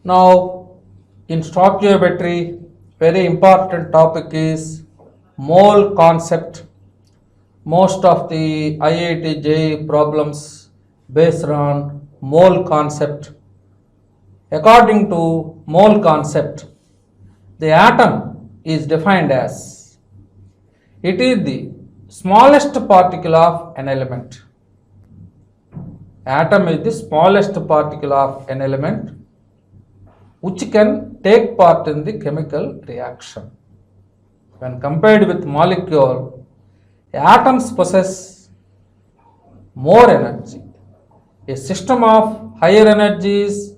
Now, in stoichiometry, very important topic is mole concept. Most of the IIT JEE problems based on mole concept. According to mole concept, the atom is defined as it is the smallest particle of an element. Atom is the smallest particle of an element which can take part in the chemical reaction. When compared with molecule, atoms possess more energy. A system of higher energy is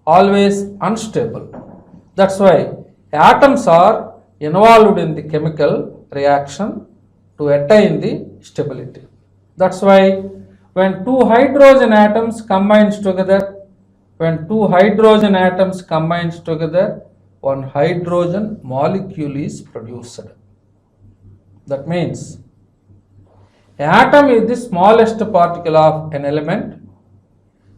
always unstable. That's why atoms are involved in the chemical reaction to attain the stability. That's why when two hydrogen atoms combines together, one hydrogen molecule is produced. That means atom is the smallest particle of an element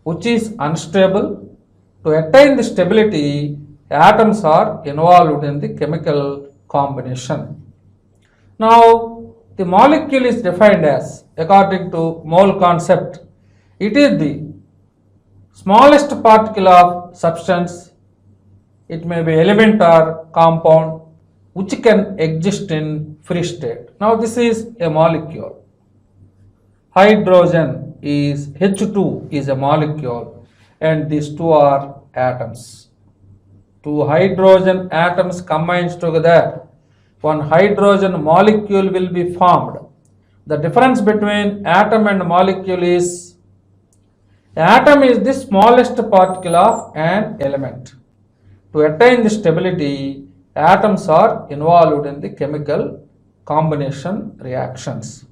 which is unstable. To attain the stability, atoms are involved in the chemical combination. Now, the molecule is defined as, according to mole concept, it is the smallest particle of substance. It may be element or compound which can exist in free state. Now, this is a molecule. Hydrogen is H2 is a molecule, and these two are atoms. Two hydrogen atoms combines together, one hydrogen molecule will be formed. The difference between atom and molecule is atom is the smallest particle of an element. To attain the stability, atoms are involved in the chemical combination reactions.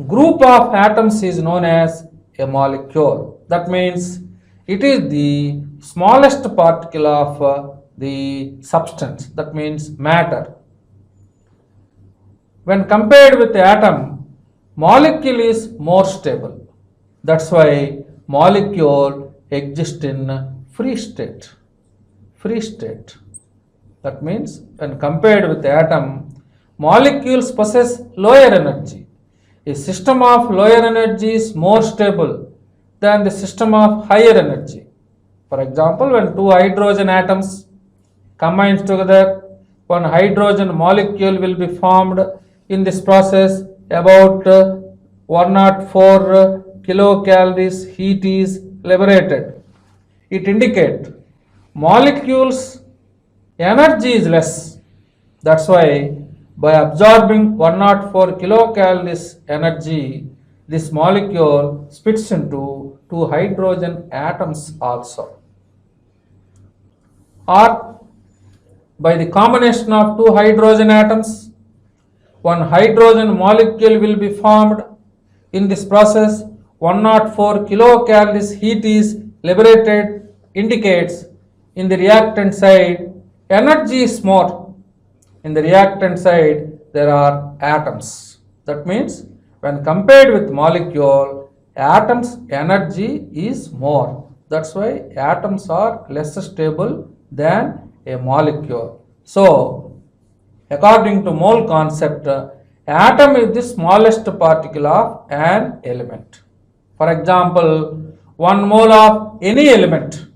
Group of atoms is known as a molecule. That means it is the smallest particle of the substance. That means matter. When compared with the atom, molecule is more stable. That's why molecule exists in free state. That means when compared with the atom, molecules possess lower energy. A system of lower energy is more stable than the system of higher energy. For example, when two hydrogen atoms combines together, one hydrogen molecule will be formed. In this process, about 104 kilocalories heat is liberated. It indicates molecules energy is less. That's why by absorbing 104 kilocalories energy, this molecule splits into two hydrogen atoms also. Or by the combination of two hydrogen atoms, one hydrogen molecule will be formed. In this process, 104 kilocalories heat is liberated, indicates in the reactant side energy is more. In the reactant side there are atoms. That means when compared with molecule, atoms energy is more. That's why atoms are less stable than a molecule. So, according to mole concept, atom is the smallest particle of an element. For example, 1 mole of any element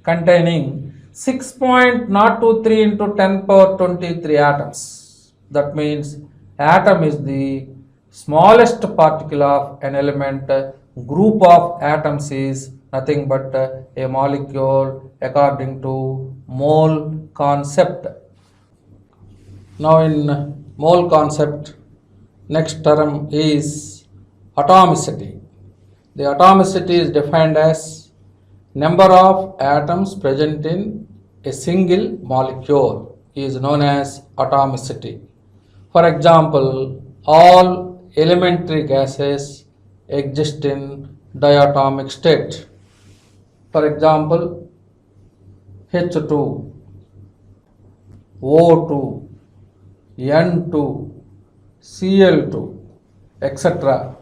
containing 6.023 into 10 power 23 atoms. That means atom is the smallest particle of an element. Group of atoms is nothing but a molecule according to mole concept. Now in mole concept, next term is atomicity. The atomicity is defined as number of atoms present in a single molecule is known as atomicity. For example, all elementary gases exist in diatomic state. For example, H2, O2, N2, Cl2, etc.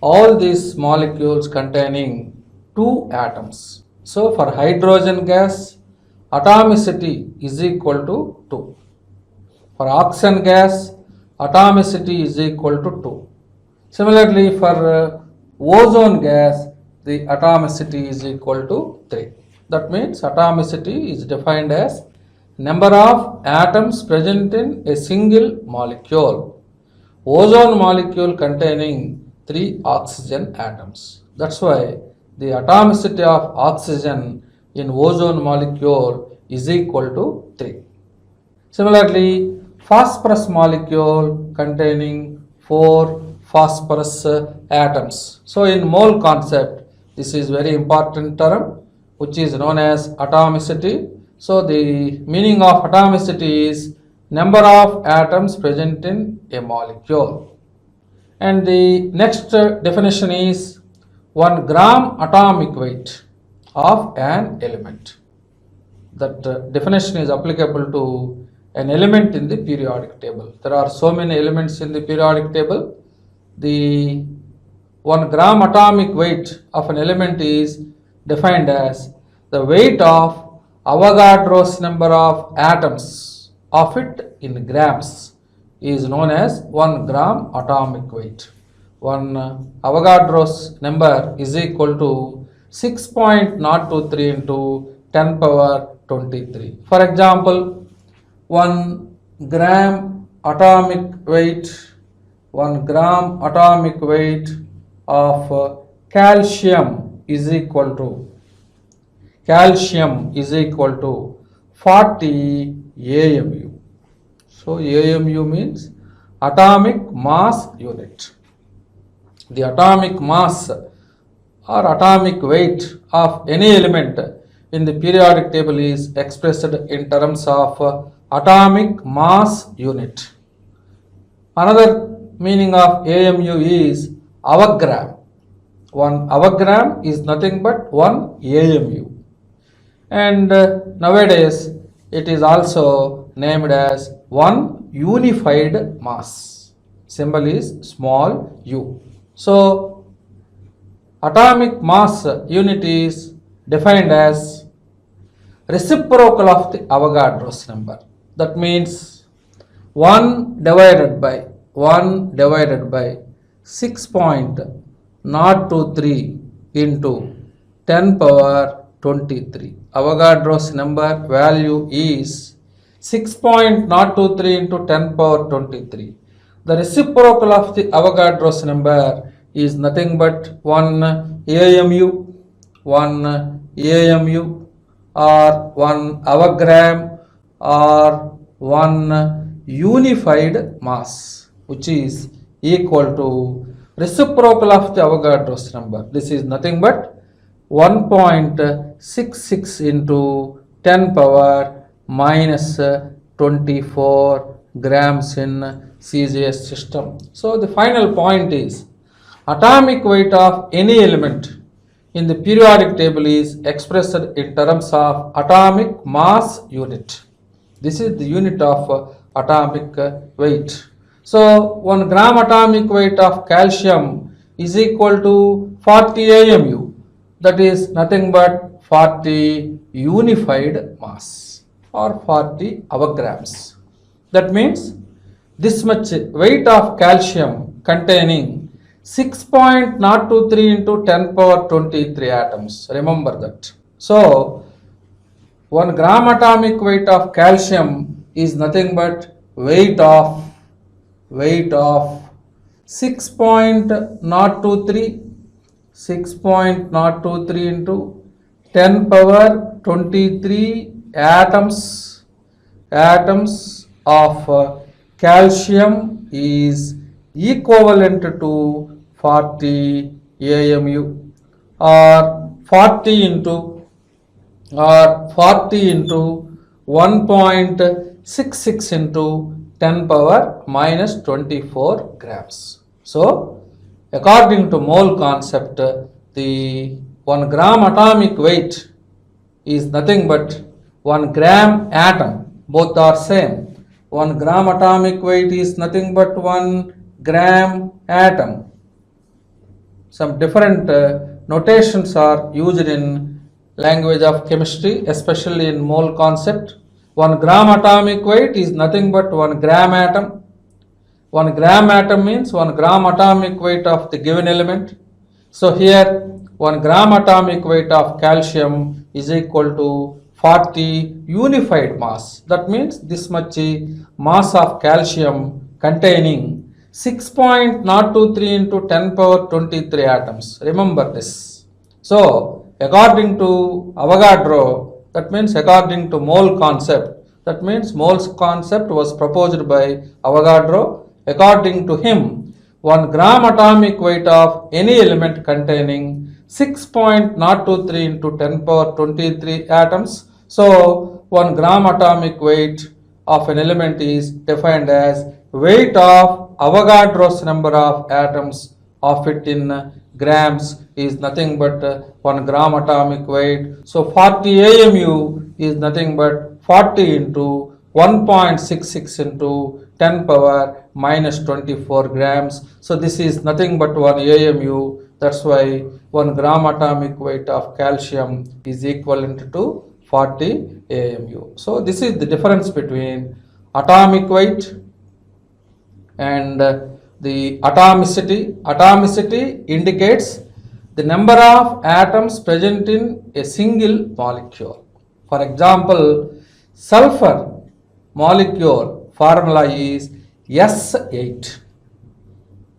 All these molecules containing two atoms. So for hydrogen gas, atomicity is equal to 2. For oxygen gas, atomicity is equal to 2. Similarly, for ozone gas, the atomicity is equal to 3. That means atomicity is defined as number of atoms present in a single molecule. Ozone molecule containing 3 oxygen atoms. That's why the atomicity of oxygen in ozone molecule is equal to 3. Similarly, phosphorus molecule containing 4 phosphorus atoms. So in mole concept, this is very important term which is known as atomicity. So the meaning of atomicity is number of atoms present in a molecule. And the next definition is 1 gram atomic weight of an element. That definition is applicable to an element in the periodic table. There are so many elements in the periodic table. The 1 gram atomic weight of an element is defined as the weight of Avogadro's number of atoms of it in grams is known as 1 gram atomic weight. 1 Avogadro's number is equal to 6.023 into 10 power 23. For example, 1 gram atomic weight, 1 gram atomic weight of calcium is equal to 40 AMU. So AMU means atomic mass unit. The atomic mass or atomic weight of any element in the periodic table is expressed in terms of atomic mass unit. Another meaning of AMU is Avogram. 1 Avogram is nothing but 1 AMU. And nowadays it is also named as 1 unified mass. Symbol is small u. So atomic mass unit is defined as reciprocal of the Avogadro's number. That means 1 divided by 6.023 into 10 power 23. Avogadro's number value is 6.023 into 10 power 23. The reciprocal of the Avogadro's number is nothing but 1 AMU, 1 AMU or 1 Avogram or 1 unified mass, which is equal to reciprocal of the Avogadro's number. This is nothing but 1.66 into 10 power minus 24 grams in CGS system. So the final point is atomic weight of any element in the periodic table is expressed in terms of atomic mass unit. This is the unit of atomic weight. So 1 gram atomic weight of calcium is equal to 40 AMU. That is nothing but 40 unified mass or 40 avograms. That means this much weight of calcium containing 6.023 into 10 power 23 atoms. Remember that. So 1 gram atomic weight of calcium is nothing but weight of 6.023 into 10 power 23 atoms of calcium is equivalent to 40 AMU or 40 into 1.66 into 10 power minus 24 grams. So according to mole concept, the 1 gram atomic weight is nothing but 1 gram atom. Both are same. 1 gram atomic weight is nothing but 1 gram atom. Some different notations are used in language of chemistry, especially in mole concept. 1 gram atomic weight is nothing but 1 gram atom. 1 gram atom means 1 gram atomic weight of the given element. So here 1 gram atomic weight of calcium is equal to 40 unified mass. That means this much mass of calcium containing 6.023 into 10 power 23 atoms. Remember this. So according to Avogadro, that means according to mole concept, that means mole's concept was proposed by Avogadro. According to him, 1 gram atomic weight of any element containing 6.023 into 10 power 23 atoms. So 1 gram atomic weight of an element is defined as weight of Avogadro's number of atoms of it in grams is nothing but 1 gram atomic weight. So 40 AMU is nothing but 40 into 1.66 into 10 power minus 24 grams. So this is nothing but 1 AMU. That's why 1 gram atomic weight of calcium is equivalent to 40 AMU. So this is the difference between atomic weight and the atomicity. Atomicity indicates the number of atoms present in a single molecule. For example, sulfur molecule formula is S8.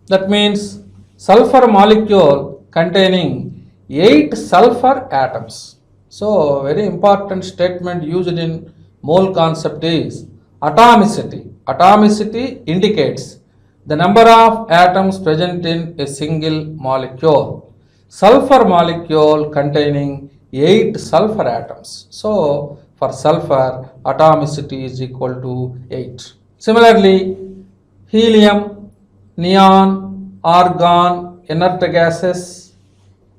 That means sulfur molecule containing 8 sulfur atoms. So very important statement used in mole concept is atomicity. Atomicity indicates the number of atoms present in a single molecule. Sulfur molecule containing 8 sulfur atoms. So for sulfur, atomicity is equal to 8. Similarly, helium, neon, argon, inert gases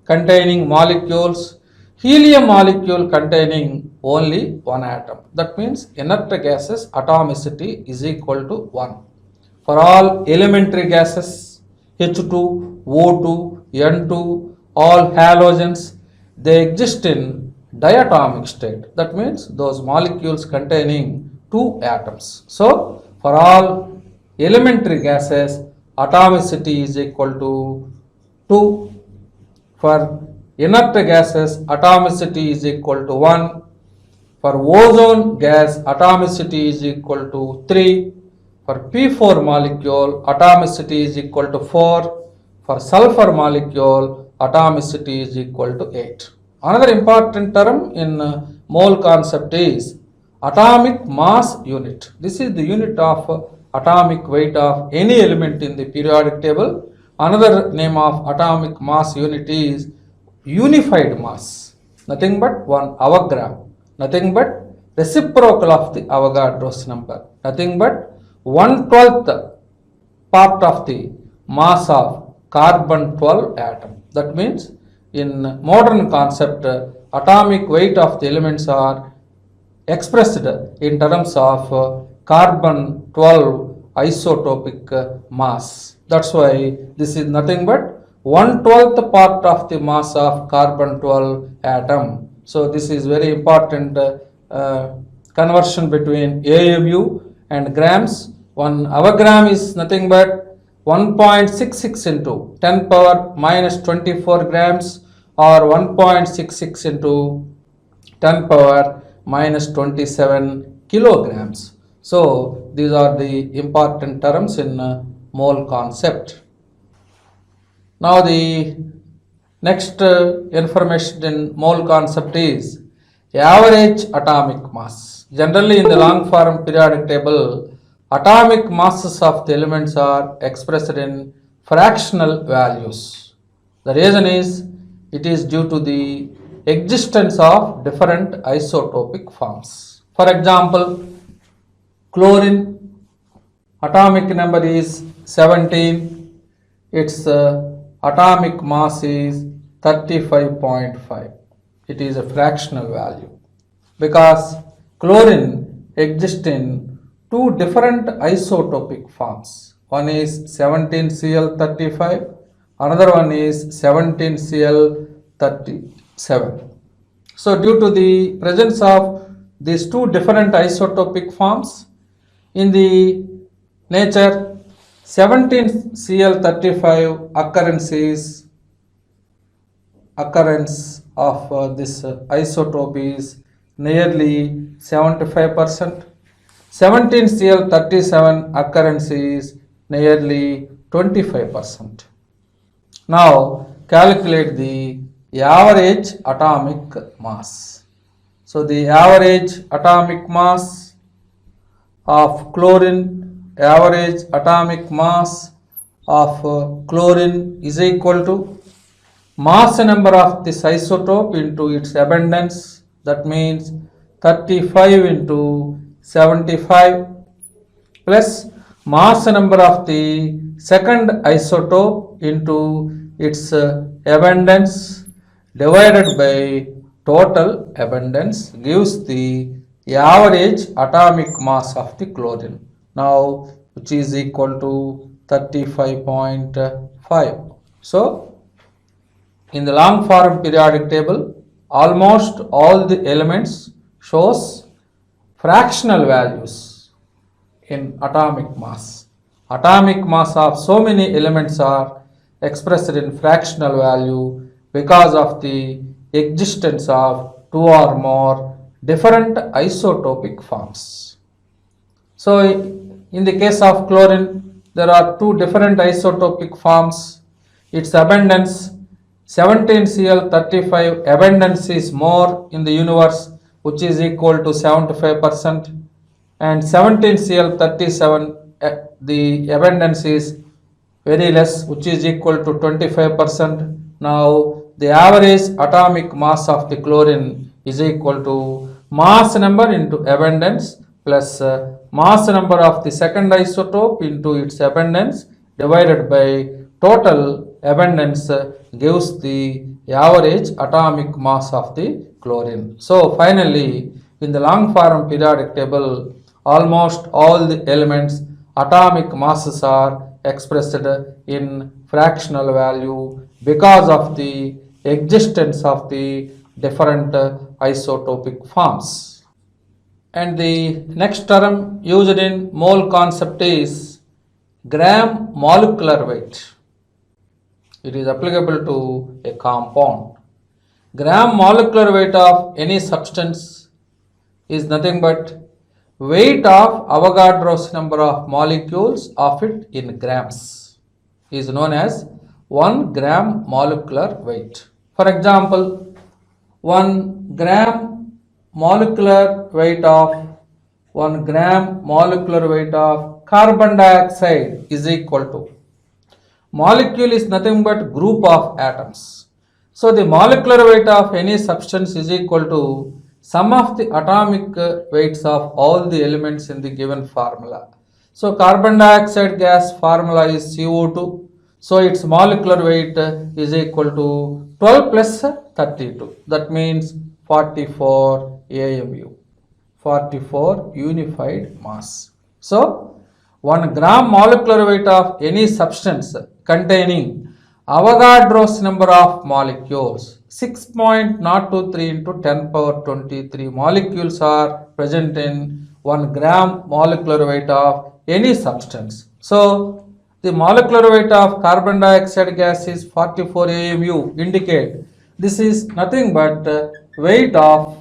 containing molecules. Helium molecule containing only 1 atom. That means inert gases atomicity is equal to 1. For all elementary gases, H2, O2, N2, all halogens, they exist in diatomic state. That means those molecules containing 2 atoms. So for all elementary gases, atomicity is equal to 2. For inert gases, atomicity is equal to 1. For ozone gas, atomicity is equal to 3. For P4 molecule, atomicity is equal to 4. For sulfur molecule, atomicity is equal to 8. Another important term in mole concept is atomic mass unit. This is the unit of atomic weight of any element in the periodic table. Another name of atomic mass unit is unified mass. Nothing but 1 Avogram. Nothing but reciprocal of the Avogadro's number. Nothing but 1/12th part of the mass of carbon 12 atom. That means in modern concept, atomic weight of the elements are expressed in terms of carbon 12 isotopic mass. That's why this is nothing but 1/12th part of the mass of carbon 12 atom. So this is very important conversion between AMU and grams. 1 Avogram is nothing but 1.66 into 10 power minus 24 grams or 1.66 into 10 power minus 27 kilograms. So these are the important terms in mole concept. Now the next information in mole concept is average atomic mass. Generally in the long form periodic table, atomic masses of the elements are expressed in fractional values. The reason is it is due to the existence of different isotopic forms. For example, chlorine atomic number is 17. Its atomic mass is 35.5. It is a fractional value because chlorine exists in 2 different isotopic forms. One is 17Cl35, another one is 17Cl37. So due to the presence of these two different isotopic forms in the nature, 17Cl35 occurrence of this isotope is nearly 75%. 17Cl37 occurrence is nearly 25%. Now calculate the average atomic mass. So the average atomic mass of chlorine, average atomic mass of chlorine is equal to mass number of this isotope into its abundance, that means 35 into 75, plus mass number of the second isotope into its abundance divided by total abundance gives the average atomic mass of the chlorine, now which is equal to 35.5. So in the long form periodic table, almost all the elements shows fractional values in atomic mass. Atomic mass of so many elements are expressed in fractional value because of the existence of two or more different isotopic forms. So in the case of chlorine, there are two different isotopic forms. Its abundance 17Cl35 abundance is more in the universe, which is equal to 75%, and 17Cl37 the abundance is very less, which is equal to 25%. Now the average atomic mass of the chlorine is equal to mass number into abundance plus mass number of the second isotope into its abundance divided by total abundance gives the average atomic mass of the chlorine. So finally, in the long form periodic table, almost all the elements atomic masses are expressed in fractional value because of the existence of the different isotopic forms. And the next term used in mole concept is gram molecular weight. It is applicable to a compound. Gram molecular weight of any substance is nothing but weight of Avogadro's number of molecules of it in grams is known as 1 gram molecular weight. For example, 1 gram molecular weight of 1 gram molecular weight of carbon dioxide is equal to, molecule is nothing but group of atoms. So the molecular weight of any substance is equal to sum of the atomic weights of all the elements in the given formula. So carbon dioxide gas formula is CO2. So its molecular weight is equal to 12 plus 32. That means 44 AMU, 44 unified mass. So 1 gram molecular weight of any substance containing Avogadro's number of molecules 6.023 into 10 power 23 molecules are present in 1 gram molecular weight of any substance. So the molecular weight of carbon dioxide gas is 44 AMU, indicate this is nothing but weight of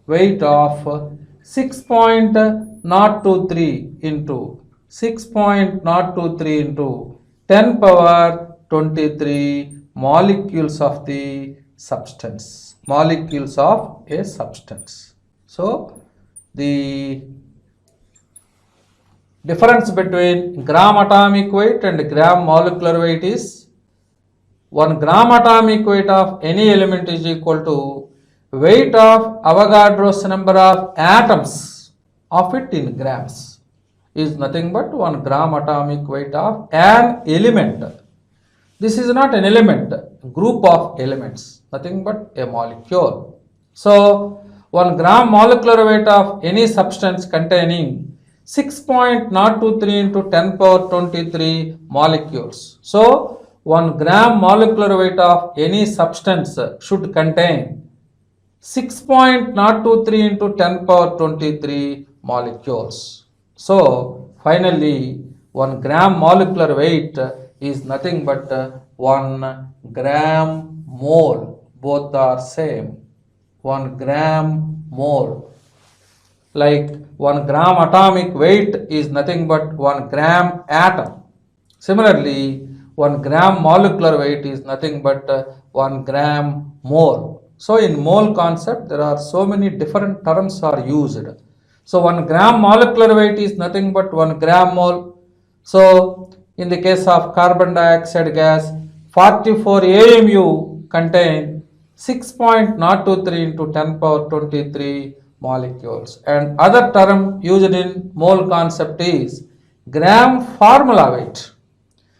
6.023 into 6.023 into 10 power 23 molecules of the substance, molecules of a substance. So the difference between gram atomic weight and gram molecular weight is 1 gram atomic weight of any element is equal to weight of Avogadro's number of atoms of it in grams is nothing but 1 gram atomic weight of an element. This is not an element, group of elements, nothing but a molecule. So 1 gram molecular weight of any substance containing 6.023 into 10 power 23 molecules. So 1 gram molecular weight of any substance should contain 6.023 into 10 power 23 molecules. So finally 1 gram molecular weight is nothing but 1 gram mole. Both are same. 1 gram mole. Like 1 gram atomic weight is nothing but 1 gram atom. Similarly, 1 gram molecular weight is nothing but 1 gram mole. So in mole concept, there are so many different terms are used. So 1 gram molecular weight is nothing but 1 gram mole. So in the case of carbon dioxide gas, 44 AMU contain 6.023 into 10 power 23 molecules. And other term used in mole concept is gram formula weight.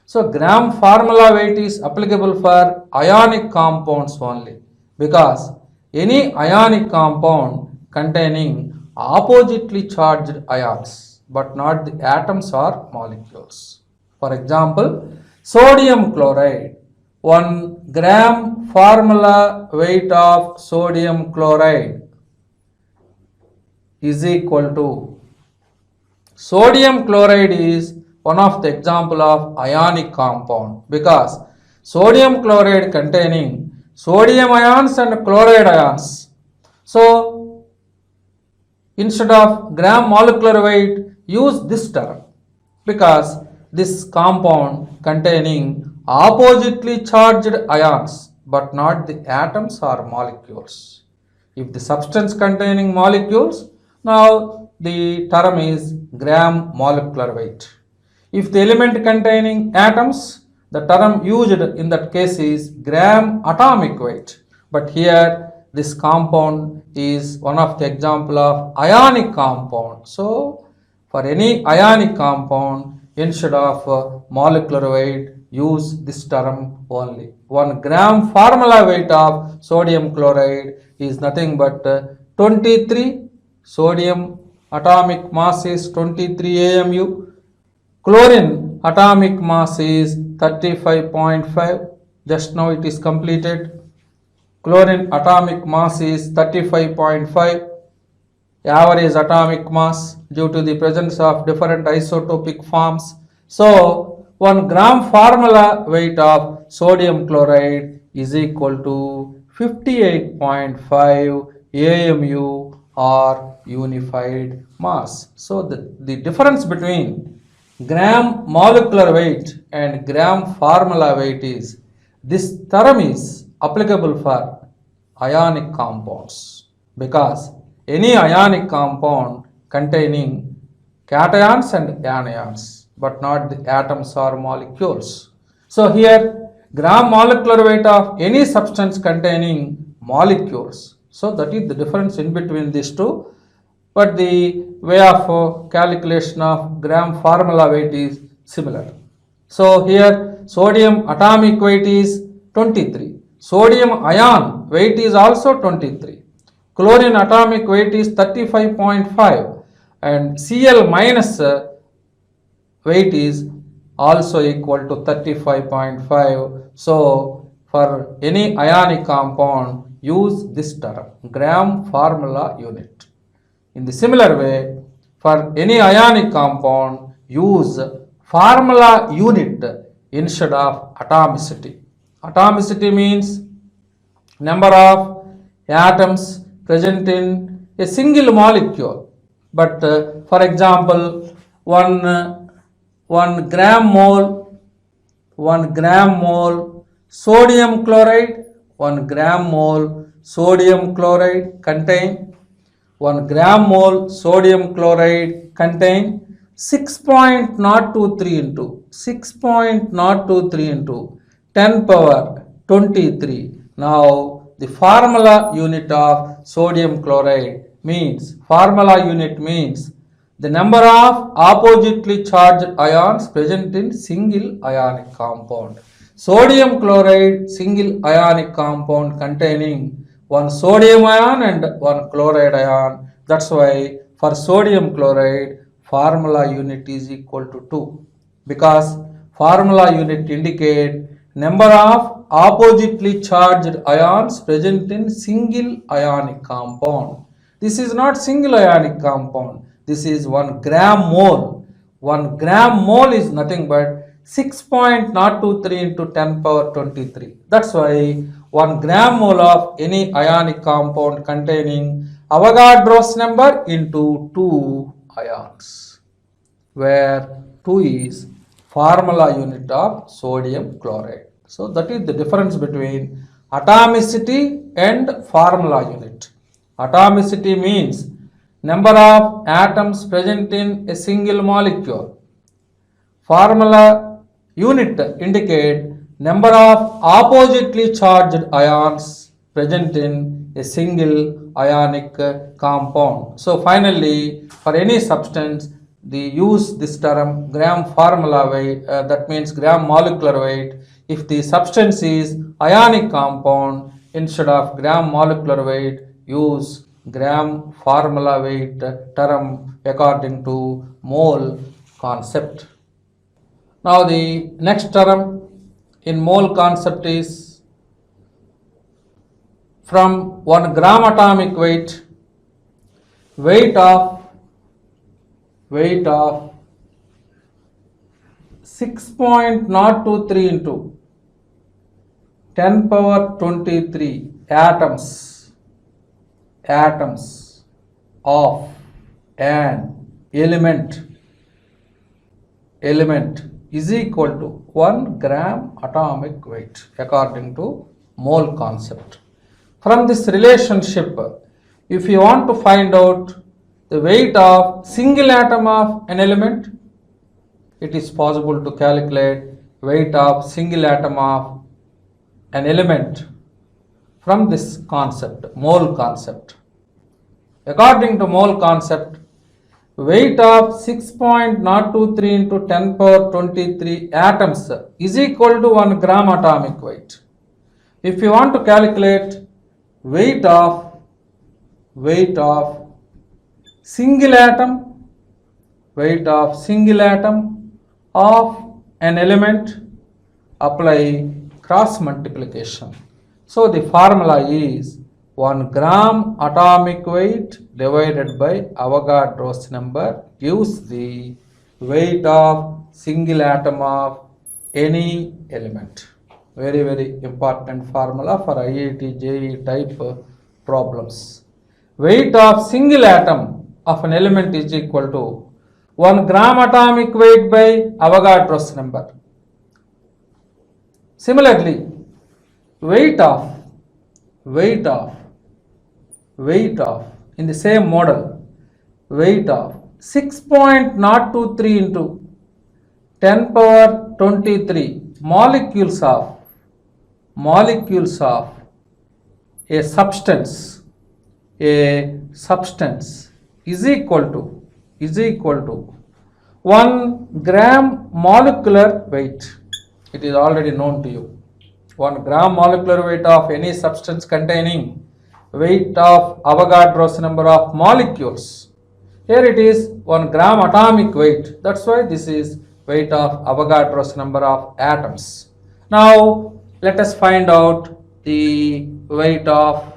So gram formula weight is applicable for ionic compounds only, because any ionic compound containing oppositely charged ions but not the atoms or molecules. For example, sodium chloride, 1 gram formula weight of sodium chloride is equal to, sodium chloride is one of the example of ionic compound, because sodium chloride containing sodium ions and chloride ions. So instead of gram molecular weight, use this term, because this compound containing oppositely charged ions but not the atoms or molecules. If the substance containing molecules, now the term is gram molecular weight. If the element containing atoms, the term used in that case is gram atomic weight. But here this compound is one of the example of ionic compound. So for any ionic compound, instead of molecular weight, use this term only. 1 gram formula weight of sodium chloride is nothing but 23. Sodium atomic mass is 23 AMU. Chlorine atomic mass is 35.5. Just now it is completed. Chlorine atomic mass is 35.5. Average atomic mass due to the presence of different isotopic forms. So 1 gram formula weight of sodium chloride is equal to 58.5 AMU or unified mass. So the difference between gram molecular weight and gram formula weight is, this term is applicable for ionic compounds, because any ionic compound containing cations and anions but not the atoms or molecules. So here gram molecular weight of any substance containing molecules. So that is the difference in between these two. But the way of calculation of gram formula weight is similar. So here sodium atomic weight is 23. Sodium ion weight is also 23. Chlorine atomic weight is 35.5 and Cl minus weight is also equal to 35.5. So for any ionic compound, use this term, gram formula unit. In the similar way, for any ionic compound, use formula unit instead of atomicity. Atomicity means number of atoms present in a single molecule. But for example, 1 gram mole sodium chloride, 1 gram mole sodium chloride contain 1 gram mole sodium chloride contain 6.023 into 10 power 23. Now the formula unit of sodium chloride means, the number of oppositely charged ions present in single ionic compound. Sodium chloride single ionic compound containing 1 sodium ion and 1 chloride ion. That's why for sodium chloride formula unit is equal to 2, because formula unit indicate number of oppositely charged ions present in single ionic compound. This is not single ionic compound. This is 1 gram mole. 1 gram mole is nothing but 6.023 into 10 power 23. That's why 1 gram mole of any ionic compound containing Avogadro's number into 2 ions, where 2 is formula unit of sodium chloride. So that is the difference between atomicity and formula unit. Atomicity means number of atoms present in a single molecule. Formula unit indicate number of oppositely charged ions present in a single ionic compound. So finally, for any substance, they use this term gram formula weight, that means gram molecular weight. If the substance is ionic compound, instead of gram molecular weight, use gram formula weight term according to mole concept. Now the next term in mole concept is from 1 gram atomic weight of 6.023 into 10 power 23 atoms of an element is equal to 1 gram atomic weight according to mole concept. From this relationship, if you want to find out the weight of single atom of an element, it is possible to calculate weight of single atom of an element from this concept, mole concept. According to mole concept, weight of 6.023 into 10 power 23 atoms is equal to 1 gram atomic weight. If you want to calculate weight of single atom of an element, apply cross multiplication. So the formula is 1 gram atomic weight divided by Avogadro's number gives the weight of single atom of any element. Very, very important formula for IIT JEE type problems. Weight of single atom of an element is equal to 1 gram atomic weight by Avogadro's number. Similarly, weight of in the same model, weight of 6.023 into 10 power 23 molecules of a substance is equal to 1 gram molecular weight. It is already known to you. 1 gram molecular weight of any substance containing weight of Avogadro's number of molecules. Here it is 1 gram atomic weight. That's why this is weight of Avogadro's number of atoms. Now let us find out the weight of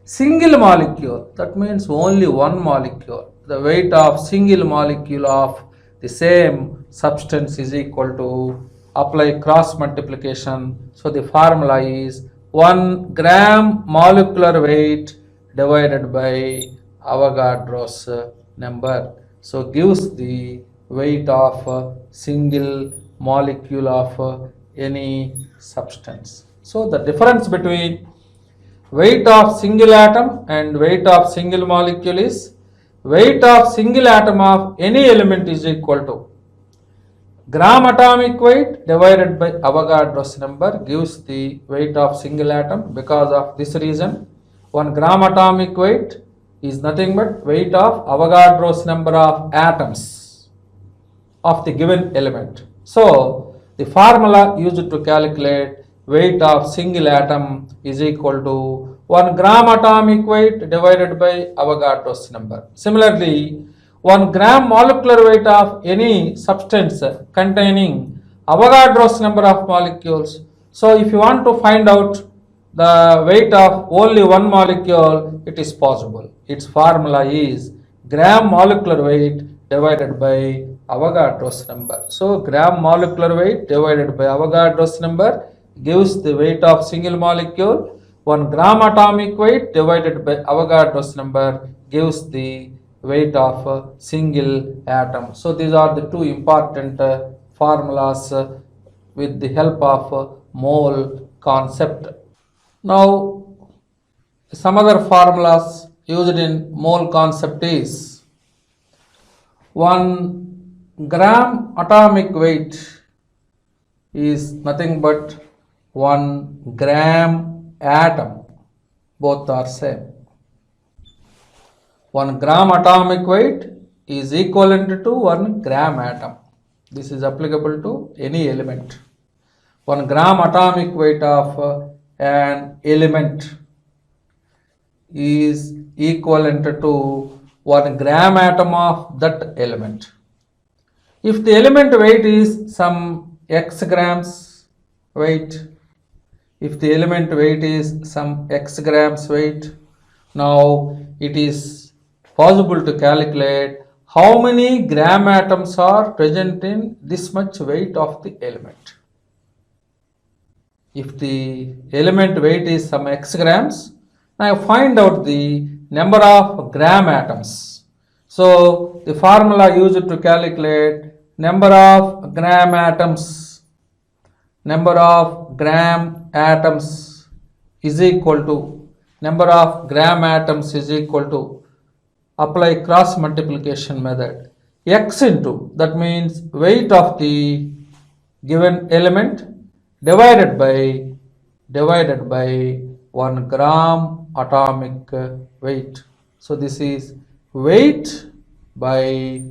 single molecule. That means only one molecule. The weight of single molecule of the same substance is equal to, apply cross multiplication. So the formula is 1 gram molecular weight divided by Avogadro's number. So gives the weight of single molecule of any substance. So the difference between weight of single atom and weight of single molecule is weight of single atom of any element is equal to gram atomic weight divided by Avogadro's number gives the weight of single atom. Because of this reason, 1 gram atomic weight is nothing but weight of Avogadro's number of atoms of the given element. So the formula used to calculate weight of single atom is equal to 1 gram atomic weight divided by Avogadro's number. Similarly, 1 gram molecular weight of any substance containing Avogadro's number of molecules. So if you want to find out the weight of only one molecule, it is possible. Its formula is gram molecular weight divided by Avogadro's number. So gram molecular weight divided by Avogadro's number gives the weight of single molecule. 1 gram atomic weight divided by Avogadro's number gives the weight of a single atom. So these are the two important formulas with the help of mole concept. Now some other formulas used in mole concept is 1 gram atomic weight is nothing but 1 gram atom, both are same. 1 gram atomic weight is equivalent to 1 gram atom. This is applicable to any element. 1 gram atomic weight of an element is equivalent to 1 gram atom of that element. If the element weight is some x grams weight, if the element weight is some x grams weight, now it is possible to calculate how many gram atoms are present in this much weight of the element. If the element weight is some x grams, now find out the number of gram atoms. So the formula used to calculate number of gram atoms is equal to apply cross multiplication method, x into, that means weight of the given element divided by 1 gram atomic weight. So this is weight by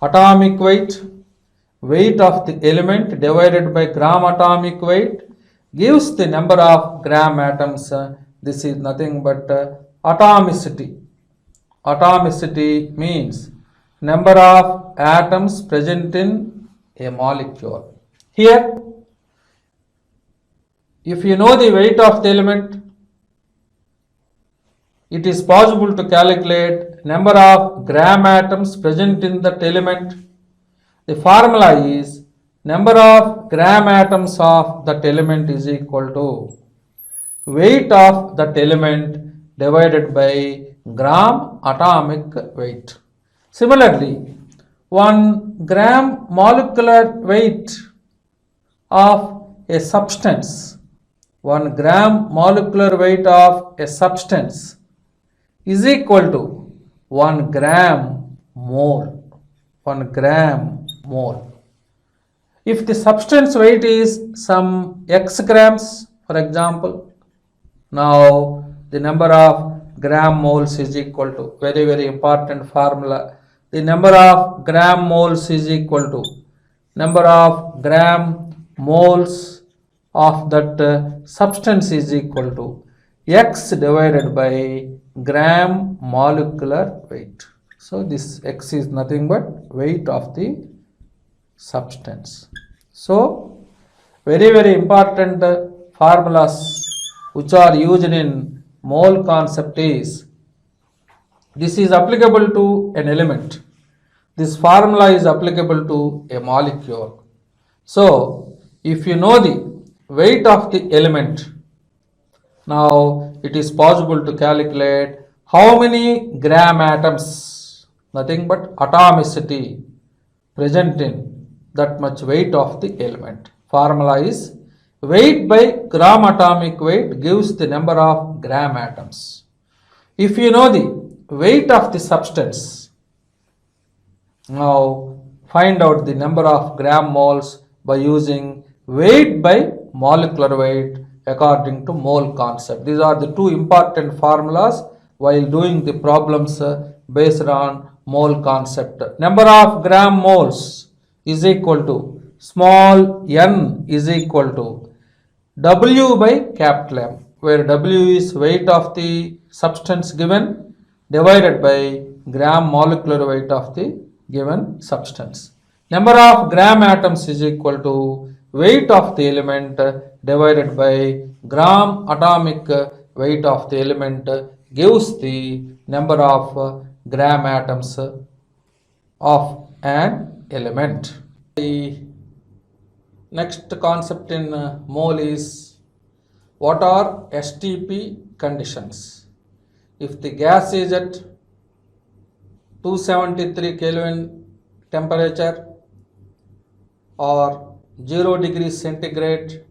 atomic weight of the element divided by gram atomic weight gives the number of gram atoms. This is nothing but atomicity. Atomicity means number of atoms present in a molecule. Here, if you know the weight of the element, it is possible to calculate number of gram atoms present in that element. The formula is number of gram atoms of that element is equal to weight of that element divided by gram atomic weight. Similarly, 1 gram molecular weight of a substance, 1 gram molecular weight of a substance is equal to 1 gram mole. 1 gram mole. If the substance weight is some x grams, for example, now the number of gram moles is equal to, very important formula, the number of gram moles is equal to number of gram moles of that substance is equal to x divided by gram molecular weight. So this x is nothing but weight of the substance. So very important formulas which are used in mole concept is, this is applicable to an element, this formula is applicable to a molecule. So if you know the weight of the element, now it is possible to calculate how many gram atoms, nothing but atomicity, present in that much weight of the element. Formula is weight by gram atomic weight gives the number of gram atoms. If you know the weight of the substance, now find out the number of gram moles by using weight by molecular weight according to mole concept. These are the two important formulas while doing the problems based on mole concept. Number of gram moles is equal to small n is equal to W by capital M, where W is weight of the substance given divided by gram molecular weight of the given substance. Number of gram atoms is equal to weight of the element divided by gram atomic weight of the element gives the number of gram atoms of an element. The next concept in mole is what are STP conditions. If the gas is at 273 Kelvin temperature or 0 degrees centigrade,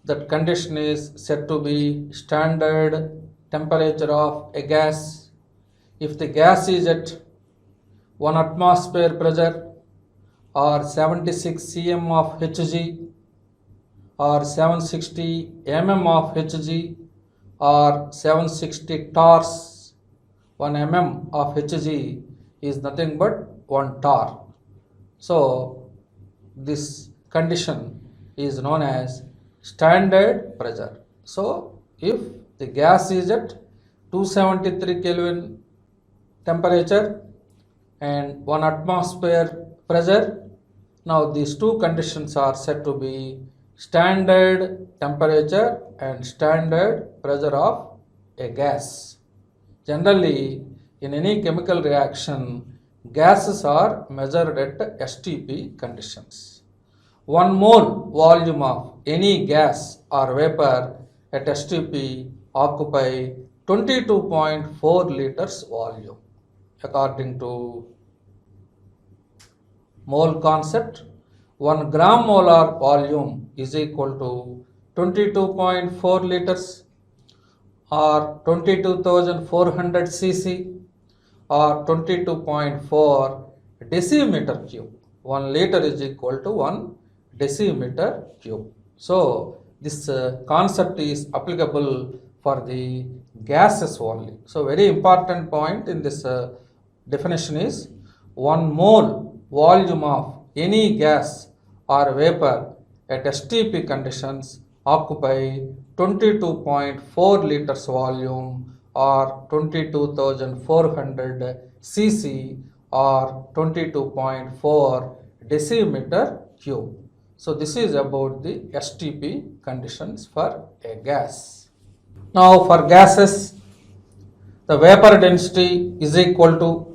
that condition is said to be standard temperature of a gas. If the gas is at 1 atmosphere pressure or 76 cm of Hg or 760 mm of Hg or 760 torrs, 1 mm of Hg is nothing but 1 torr. So this condition is known as standard pressure. So if the gas is at 273 Kelvin temperature and 1 atmosphere pressure, now these two conditions are said to be standard temperature and standard pressure of a gas. Generally, in any chemical reaction, gases are measured at STP conditions. 1 mole volume of any gas or vapor at STP occupy 22.4 liters volume. According to mole concept, 1 gram molar volume is equal to 22.4 liters or 22,400 cc or 22.4 decimeter cube. 1 liter is equal to 1 decimeter cube. So this concept is applicable for the gases only. So very important point in this definition is 1 mole volume of any gas or vapor at STP conditions occupy 22.4 liters volume or 22,400 cc or 22.4 decimeter cube. So this is about the STP conditions for a gas. Now for gases, the vapor density is equal to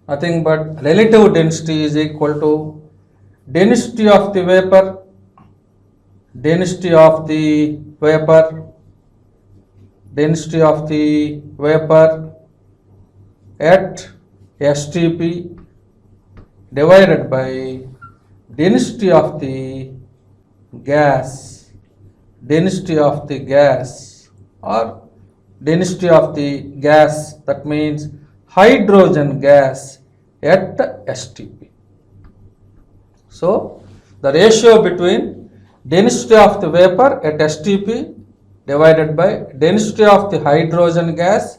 nothing but relative density is equal to density of the vapor at STP divided by density of the gas or density of the gas, that means hydrogen gas at STP. So the ratio between density of the vapor at STP divided by density of the hydrogen gas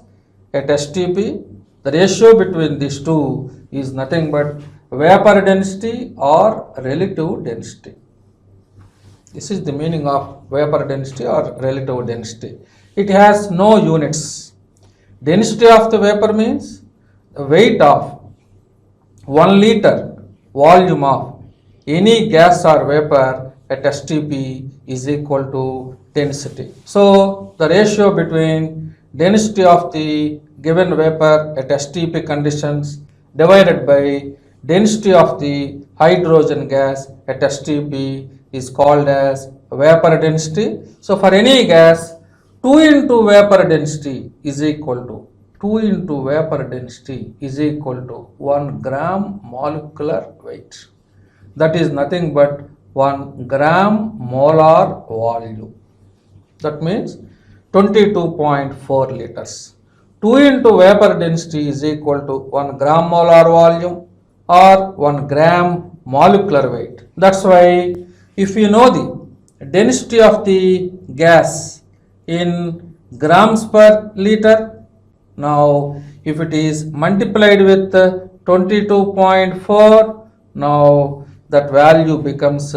at STP, the ratio between these two is nothing but vapor density or relative density. This is the meaning of vapor density or relative density. It has no units. Density of the vapor means the weight of 1 liter volume of any gas or vapor at STP is equal to density. So the ratio between density of the given vapor at STP conditions divided by density of the hydrogen gas at STP is called as vapor density. So for any gas, 2 into vapor density is equal to 1 gram molecular weight. That is nothing but 1 gram molar volume. That means 22.4 liters. 2 into vapor density is equal to 1 gram molar volume or 1 gram molecular weight. That's why if you know the density of the gas in grams per liter, now if it is multiplied with 22.4, now that value becomes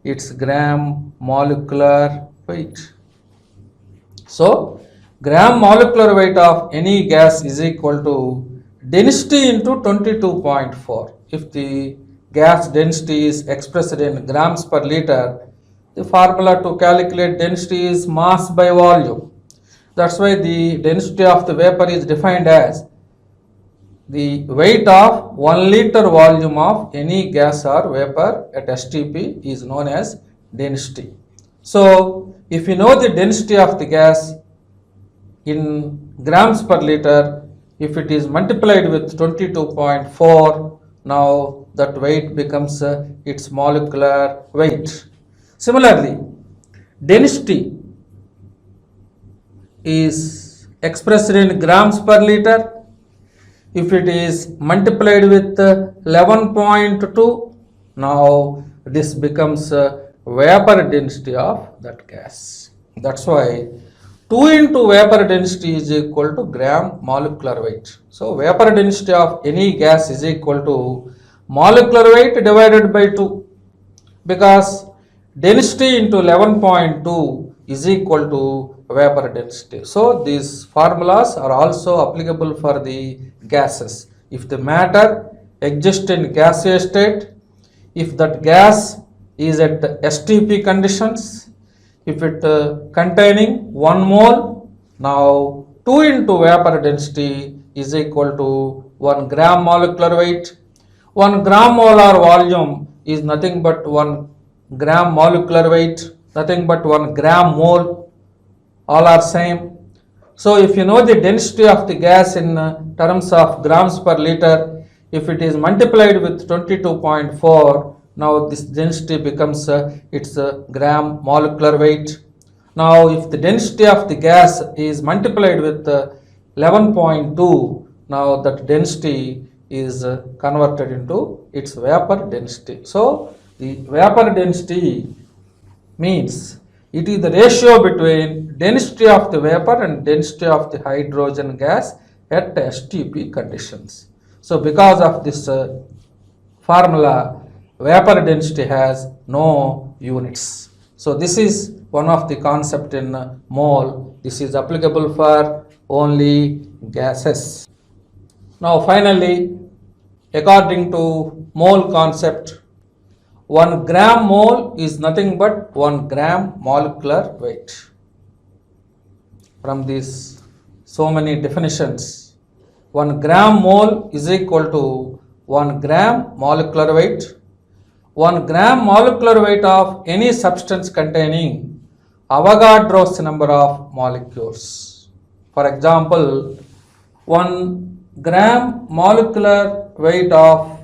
its gram molecular weight. So gram molecular weight of any gas is equal to density into 22.4. If the gas density is expressed in grams per liter, the formula to calculate density is mass by volume. That's why the density of the vapor is defined as the weight of 1 liter volume of any gas or vapor at STP is known as density. So, if you know the density of the gas in grams per liter, if it is multiplied with 22.4, now that weight becomes its molecular weight. Similarly, density is expressed in grams per liter. If it is multiplied with 11.2, now this becomes vapor density of that gas. That's why 2 into vapor density is equal to gram molecular weight. So vapor density of any gas is equal to molecular weight divided by 2, because density into 11.2 is equal to vapor density. So these formulas are also applicable for the gases. If the matter exists in gaseous state, if that gas is at STP conditions, if it containing 1 mole, now 2 into vapor density is equal to 1 gram molecular weight. 1 gram molar volume is nothing but 1 gram molecular weight, nothing but 1 gram mole, all are same. So if you know the density of the gas in terms of grams per liter, if it is multiplied with 22.4, now this density becomes its gram molecular weight. Now if the density of the gas is multiplied with 11.2, now that density is converted into its vapor density. So the vapor density means it is the ratio between density of the vapor and density of the hydrogen gas at STP conditions. So because of this formula, vapor density has no units. So this is one of the concept in mole. This is applicable for only gases. Now finally, according to mole concept, 1 gram mole is nothing but 1 gram molecular weight. From these so many definitions, 1 gram mole is equal to 1 gram molecular weight. 1 gram molecular weight of any substance containing Avogadro's number of molecules. For example, 1 gram molecular weight of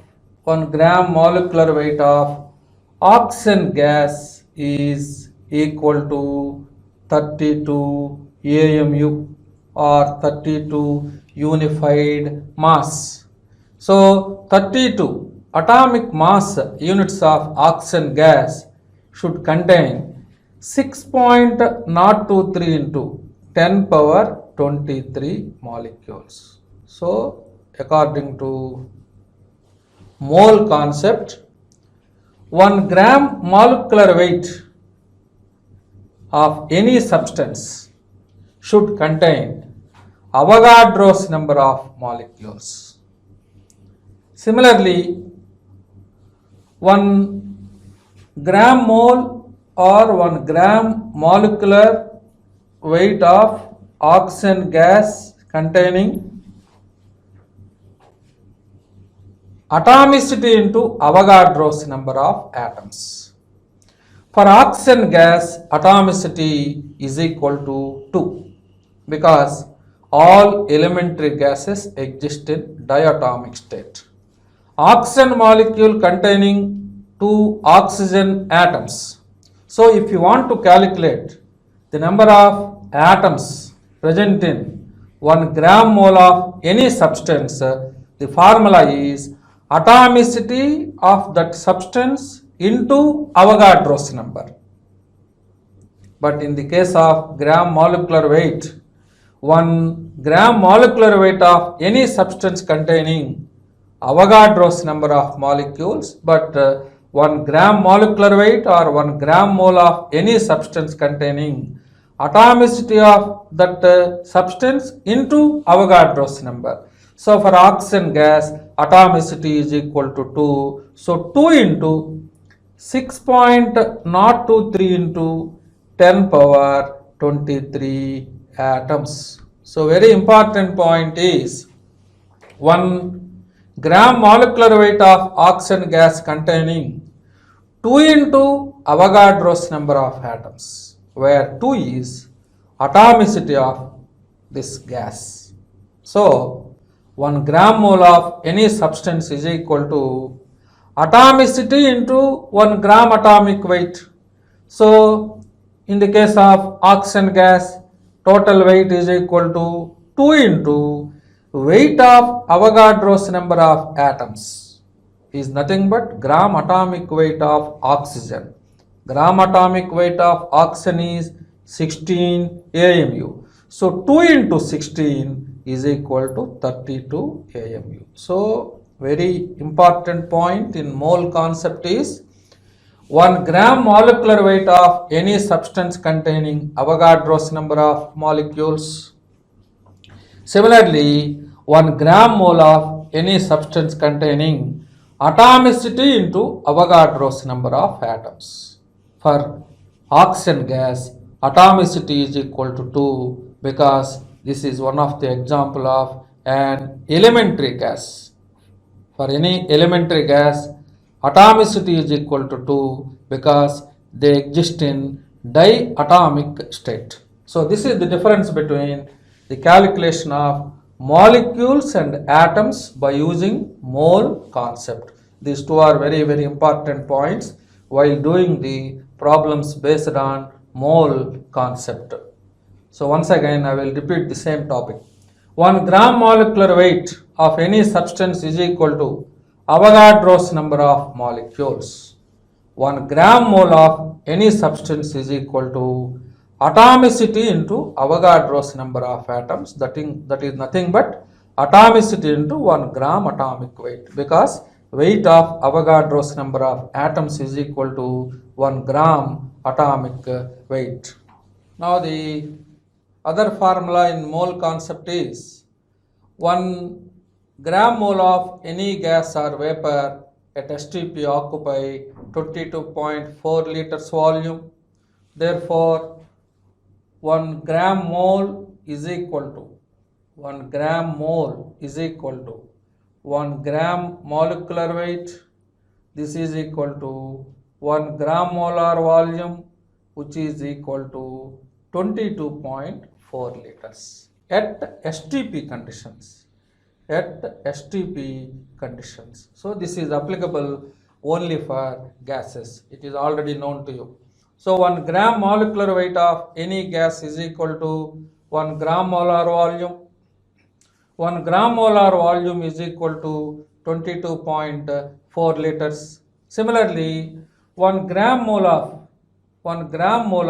oxygen gas is equal to 32 AMU or 32 unified mass. So 32 atomic mass units of oxygen gas should contain 6.023 into 10 power 23 molecules. So according to mole concept, 1 gram molecular weight of any substance should contain Avogadro's number of molecules. Similarly, 1 gram mole or 1 gram molecular weight of oxygen gas containing atomicity into Avogadro's number of atoms. For oxygen gas, atomicity is equal to 2 because all elementary gases exist in diatomic state. Oxygen molecule containing 2 oxygen atoms. So if you want to calculate the number of atoms present in 1 gram mole of any substance, the formula is atomicity of that substance into Avogadro's number. But in the case of gram molecular weight, 1 gram molecular weight of any substance containing Avogadro's number of molecules, but 1 gram molecular weight or 1 gram mole of any substance containing atomicity of that substance into Avogadro's number. So for oxygen gas, atomicity is equal to 2. So 2 into 6.023 into 10 power 23 atoms. So very important point is 1 gram molecular weight of oxygen gas containing 2 into Avogadro's number of atoms, where 2 is atomicity of this gas. So 1 gram mole of any substance is equal to atomicity into 1 gram atomic weight. So in the case of oxygen gas, total weight is equal to 2 into weight of Avogadro's number of atoms is nothing but gram atomic weight of oxygen. Gram atomic weight of oxygen is 16 AMU. So 2 into 16 is equal to 32 AMU. So very important point in mole concept is 1 gram molecular weight of any substance containing Avogadro's number of molecules. Similarly, 1 gram mole of any substance containing atomicity into Avogadro's number of atoms. For oxygen gas, atomicity is equal to 2 because this is one of the example of an elementary gas. For any elementary gas, atomicity is equal to 2 because they exist in diatomic state. So this is the difference between the calculation of molecules and atoms by using mole concept. These two are very important points while doing the problems based on mole concept. So once again I will repeat the same topic. 1 gram molecular weight of any substance is equal to Avogadro's number of molecules. 1 gram mole of any substance is equal to atomicity into Avogadro's number of atoms. That is nothing but atomicity into 1 gram atomic weight, because weight of Avogadro's number of atoms is equal to 1 gram atomic weight. Now the other formula in mole concept is 1 gram mole of any gas or vapor at STP occupy 22.4 liters volume. Therefore, 1 gram mole is equal to 1 gram mole is equal to 1 gram molecular weight. This is equal to 1 gram molar volume, which is equal to 22.4 liters at STP conditions. At STP conditions. So this is applicable only for gases. It is already known to you. So 1 gram molecular weight of any gas is equal to 1 gram molar volume. 1 gram molar volume is equal to 22.4 liters. Similarly, 1 gram mole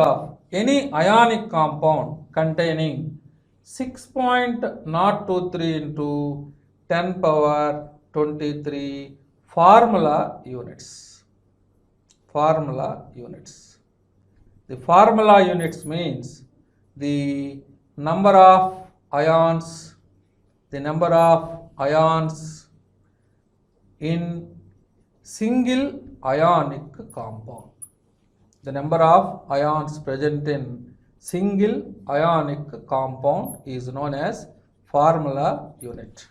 of any ionic compound containing 6.023 into 10 power 23 formula units. Formula units. The formula units means the number of ions in single ionic compound. The number of ions present in single ionic compound is known as formula unit.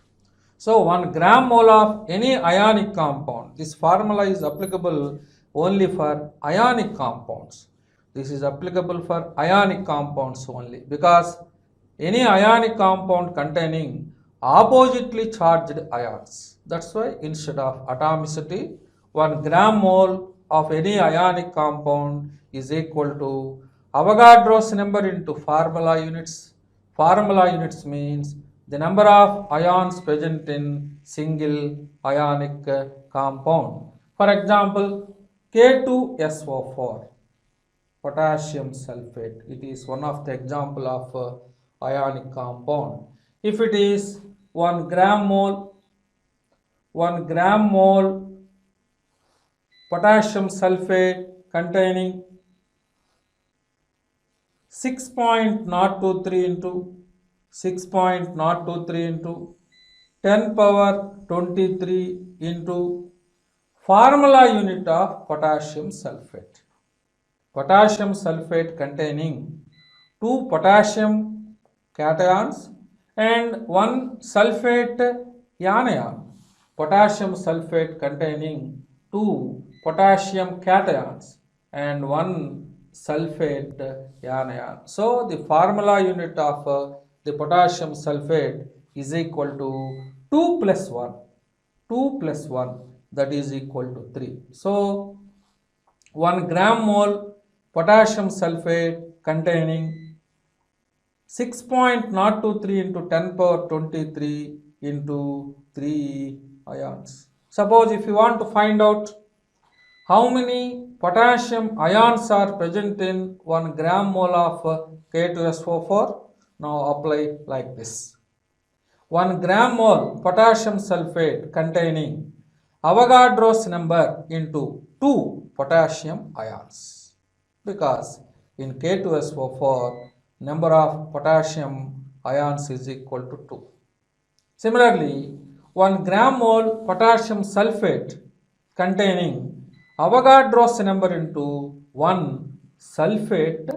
So 1 gram mole of any ionic compound. This formula is applicable only for ionic compounds. This is applicable for ionic compounds only, because any ionic compound containing oppositely charged ions. That's why instead of atomicity, 1 gram mole of any ionic compound is equal to Avogadro's number into formula units. Formula units means the number of ions present in single ionic compound. For example, K2SO4, potassium sulfate. It is one of the example of ionic compound. If it is 1 gram mole potassium sulfate containing 6.023 into 6.023 into 10 power 23 into formula unit of potassium sulfate. Potassium sulfate containing 2 potassium cations and 1 sulfate anion. Potassium sulfate containing 2 potassium cations and 1 sulfate anion. So the formula unit of the potassium sulfate is equal to 2 plus 1. 2 plus 1, that is equal to 3. So 1 gram mole potassium sulfate containing 6.023 into 10 power 23 into 3 ions. Suppose if you want to find out how many potassium ions are present in 1 gram mole of K2SO4, now apply like this. 1 gram mole potassium sulfate containing Avogadro's number into 2 potassium ions, because in K2SO4 number of potassium ions is equal to 2. Similarly, 1 gram mole potassium sulfate containing Avogadro's number into 1 sulfate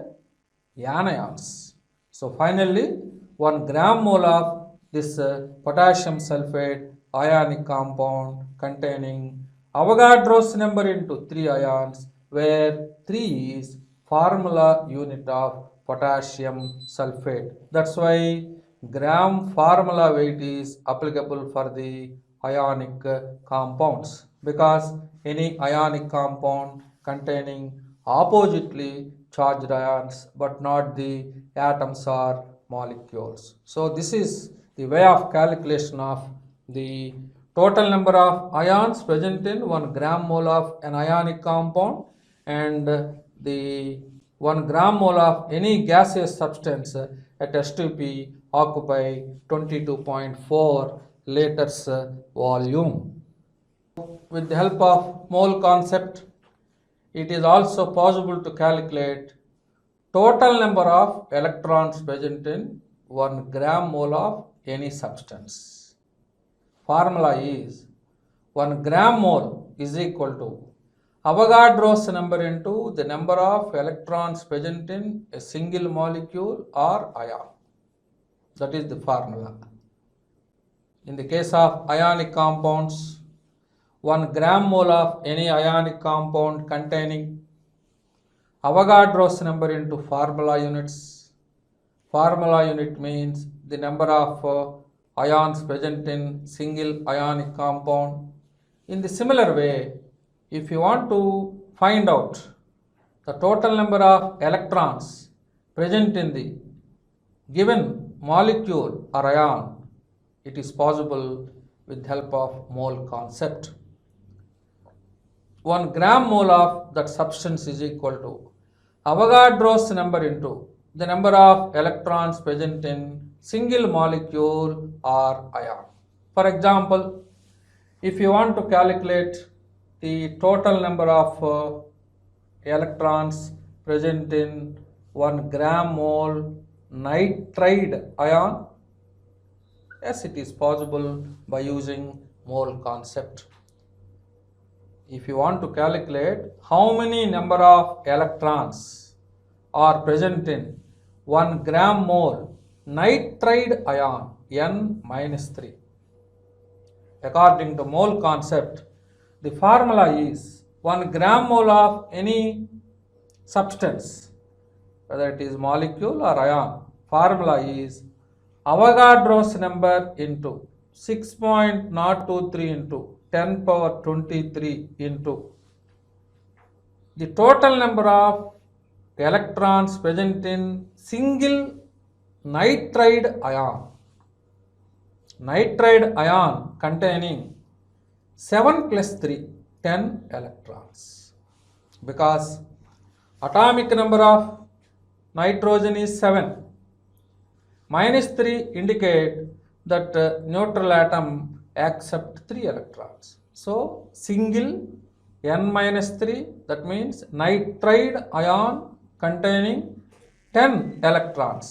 anions. So finally 1 gram mole of this potassium sulfate ionic compound containing Avogadro's number into 3 ions, where 3 is formula unit of potassium sulfate. That's why gram formula weight is applicable for the ionic compounds, because any ionic compound containing oppositely charged ions but not the atoms or molecules. So this is the way of calculation of the total number of ions present in 1 gram mole of an ionic compound and the 1 gram mole of any gaseous substance at S2P occupy 22.4 liters volume. With the help of mole concept, it is also possible to calculate total number of electrons present in 1 gram mole of any substance. Formula is 1 gram mole is equal to Avogadro's number into the number of electrons present in a single molecule or ion. That is the formula. In the case of ionic compounds, 1 gram mole of any ionic compound containing Avogadro's number into formula units. Formula unit means the number of ions present in single ionic compound. In the similar way, if you want to find out the total number of electrons present in the given molecule or ion, it is possible with help of mole concept. 1 gram mole of that substance is equal to Avogadro's number into the number of electrons present in single molecule or ion. For example, if you want to calculate the total number of electrons present in 1 gram mole nitride ion, yes, it is possible by using mole concept. If you want to calculate how many number of electrons are present in 1 gram mole nitride ion N-3, according to mole concept, the formula is 1 gram mole of any substance, whether it is molecule or ion, formula is Avogadro's number into 6.023 into 10 power 23 into the total number of electrons present in single nitride ion. Nitride ion containing 7 plus 3, 10 electrons. Because atomic number of nitrogen is 7. Minus 3 indicate that neutral atom accept 3 electrons. So single n minus 3, that means nitride ion containing 10 electrons.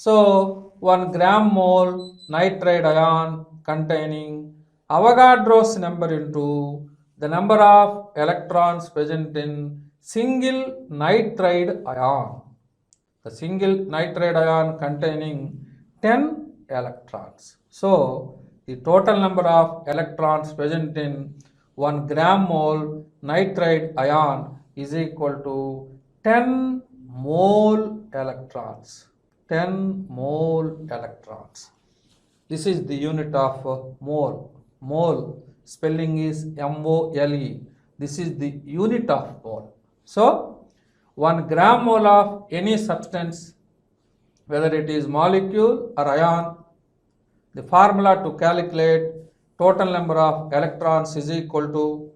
So 1 gram mole nitride ion containing Avogadro's number into the number of electrons present in single nitride ion. The single nitride ion containing 10 electrons. So the total number of electrons present in 1 gram mole nitride ion is equal to 10 mole electrons. 10 mole electrons. This is the unit of mole. Mole spelling is MOLE. This is the unit of mole. So 1 gram mole of any substance, whether it is molecule or ion, the formula to calculate total number of electrons is equal to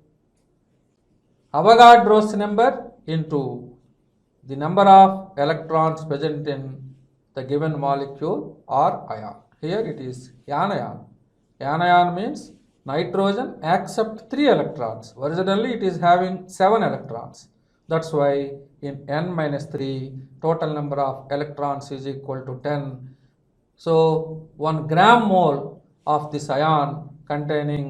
Avogadro's number into the number of electrons present in the given molecule or ion. Here it is anion. Anion means nitrogen accept 3 electrons. Originally it is having 7 electrons. That's why in n minus 3 total number of electrons is equal to 10. So 1 gram mole of this ion containing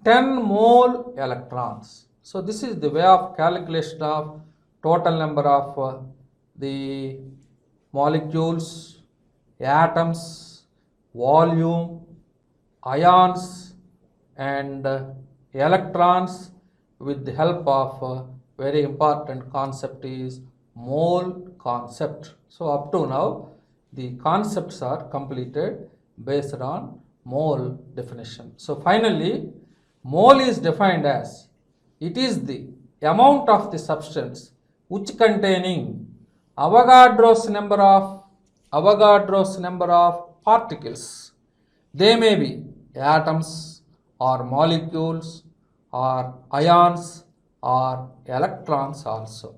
10 mole electrons. So this is the way of calculation of total number of the molecules, atoms, volume, ions and electrons with the help of very important concept is mole concept. So up to now the concepts are completed based on mole definition. So finally mole is defined as it is the amount of the substance which containing Avogadro's number of particles. They may be atoms or molecules or ions or electrons also.